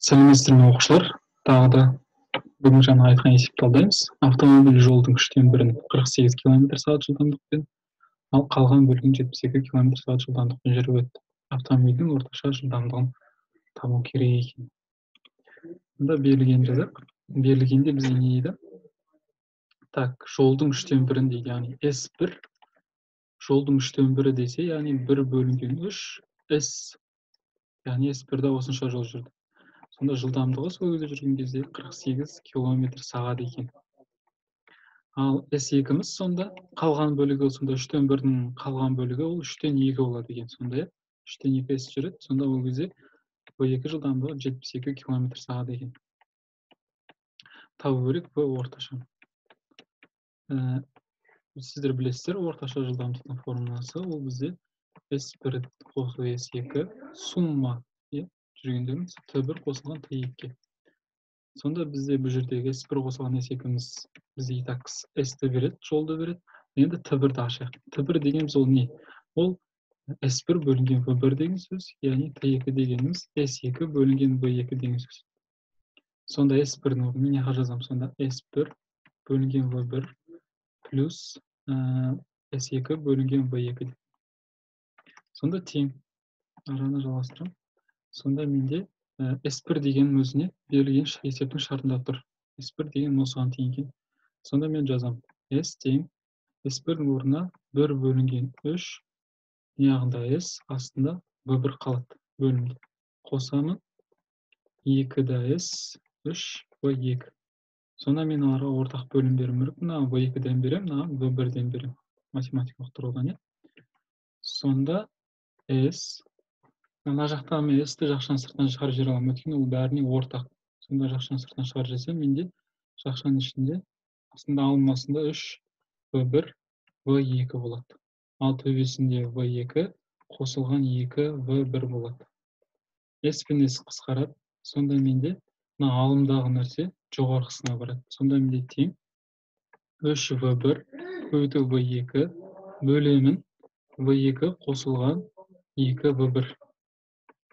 Сәлеметсіздер ме оқушылар? Тағы да бүгін жаңа айтқан есепті талдаймыз. Автомобиль жолдың 3/1-ін 48 км/сағат жылдамдықпен, ал қалған бөлігін 72 км/сағат жылдамдықпен жүріп өтті. Автомобильдің орташа жылдамдығын табу керек екен. Мұнда берілген жазайық. Берілгенде бізге не дейді? Так, жолдың 3/1 дейді, яғни S1. Жолдың 3/1 десе, яғни 1 бөлінген 3 S, яғни S1-да осынша жол жүрді. Сонда жылдамдығы сол кезде жүрген кезде 48 км/сағат екен. Ал S2-міз сонда қалған бөлігі, сонда 3/1-дің қалған бөлігі ол 3/2 болады екен. Сонда 3/2 S жүреді. Сонда ол кезде V2 жылдамдығы 72 км/сағат екен. Табу керек V орташа. Сіздер білесіздер, орташа жылдамдықтың формуласы ол бізде S1 қосу S2 сумма жүргендердің T1 қосылған T2. Сонда бізде бұл жердегі S1 қосылған S2-міз бізде итак S-ті береді, жолды береді. Енді T1-ді ашайық. T1 дегеніміз ол не? Ол S1 бөлінген V1 деген сөз, яғни T2 дегеніміз S2 бөлінген V2 деген сөз. Сонда S1-дің орнына не жазамын? Сонда S1 бөлінген V1 плюс S2 бөлінген V2. Сонда тең. Араны жалғастырамын. Сонда менде S1 деген өзіне берілген есептің шартында тұр. S1 деген осыған тең екен. Сонда мен жазам. S тең S1-дің орнына 1 бөлінген 3, яғында S астында V1 қалады бөлімде. Қосамын 2-да S, 3, V2. Сонда мен оларға ортақ бөлім беруім керек. Мына V2-ден берем, мына V1-ден берем. Математикалық тұрғыдан. Сонда S, мына жақта мен S-ті жақшаның сыртынан шығарып жібере аламын. Өйткені ол бәріне ортақ. Сонда жақшаның сыртынан шығарып жіберсем, менде жақшаның ішінде астында алынмасында 3 V1 V2 болады. Ал төбесінде V2 қосылған 2 V1 болады. S пен S қысқарады. Сонда менде мына алымдағы нәрсе жоғарғысына барады. Сонда менде тең 3 V1 көбейту V2 бөлемін V2 қосылған 2 V1.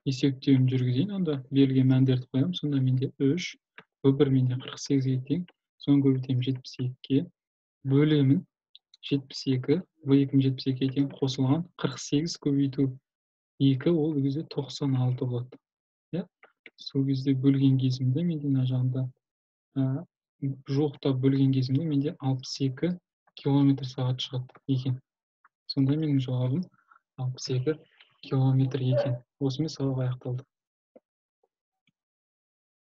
Есептеуін жүргізейін, онда берілген мәндерді қоямын. Сонда менде 3 V1 менде 48-ге тең. Соны көбейтемін 72-ге бөлемін 72 V2 72-ге тең қосылған 48 көбейту 2 ол кезде 96 болады. Сол кезде бөлген кезімде менде мына жағында жоқта бөлген кезімде менде 62 км/сағат шығады екен. Сонда менің жауабым 62 км екен. Осымен сабақ аяқталды.